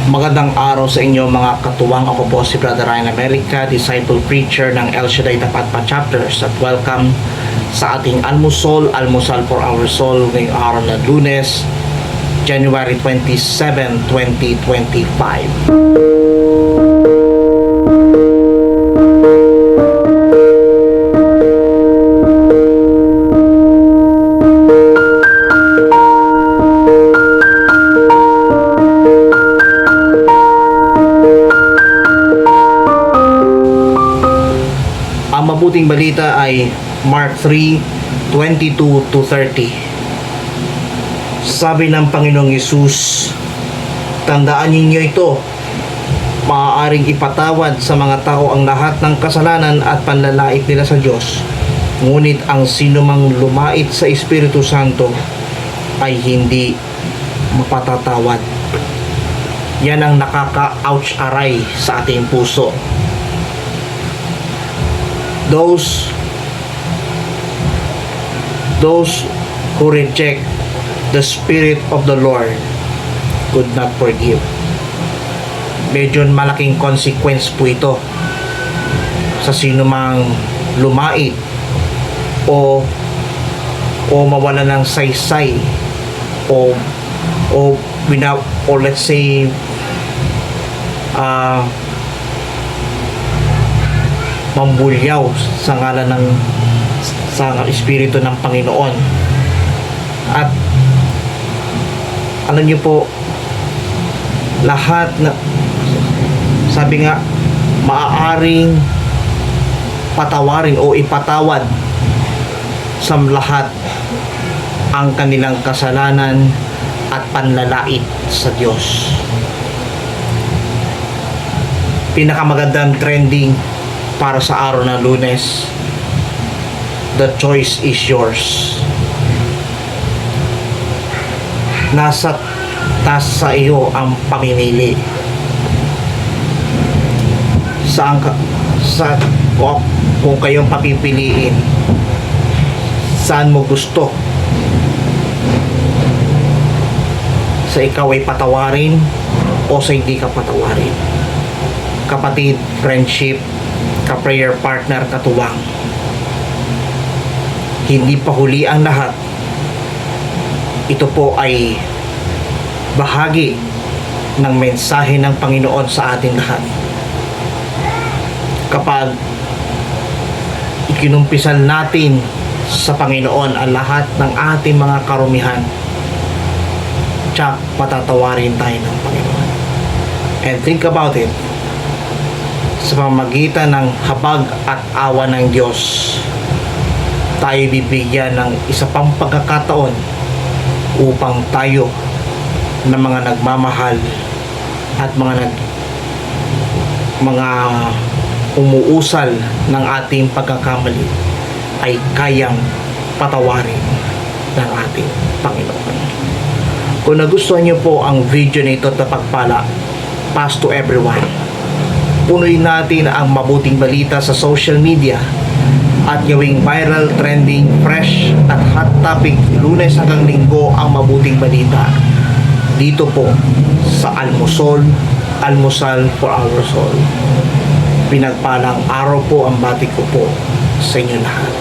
Magandang araw sa inyo mga katuwang. Ako po si Brother Ryan America, Disciple Preacher ng El Shaddai Tapat Pa Chapters, at welcome sa ating almusal for our soul ngayong araw na Lunes, January 27, 2025. Ang mabuting balita ay Mark 3:22-30. Sabi ng Panginoong Hesus, tandaan ninyo ito, maaaring ipatawad sa mga tao ang lahat ng kasalanan at panlalait nila sa Diyos. Ngunit ang sinumang lumait sa Espiritu Santo ay hindi mapatatawad. Yan ang nakaka-ouch aray sa ating puso. Those who reject the Spirit of the Lord could not forgive. Medyo malaking consequence po ito sa sino mang lumait o mawala ng saysay o let's say mambulyaw sa ngalan ng Espiritu ng Panginoon. At alam niyo po, lahat na sabi nga, maaaring patawarin o ipatawad sa lahat ang kanilang kasalanan at panlalait sa Diyos. Pinakamagandang trending para sa araw ng Lunes, the choice is yours. Nasa iyo ang pamimili. Kung kayong papipiliin, saan mo gusto? Sa ikaw ay patawarin o sa hindi ka patawarin? Kapatid, friendship, ka-prayer partner, katuwang, hindi pa huli ang lahat. Ito po ay bahagi ng mensahe ng Panginoon sa ating lahat. Kapag ikinumpisal natin sa Panginoon ang lahat ng ating mga karumihan, tsak patatawarin tayo ng Panginoon. And think about it, sa pamamagitan ng habag at awa ng Diyos, tayo bibigyan ng isa pang pagkakataon upang tayo na mga nagmamahal at mga umuusal ng ating pagkakamali ay kayang patawarin ng ating Panginoon. Kung nagustuhan niyo po ang video nito at napagpala, pass to everyone. Punuin natin ang mabuting balita sa social media at gawing viral, trending, fresh at hot topic Lunes hanggang Linggo ang mabuting balita dito po sa almusal for our soul. Pinagpalang araw po ang bati ko po sa inyo lahat.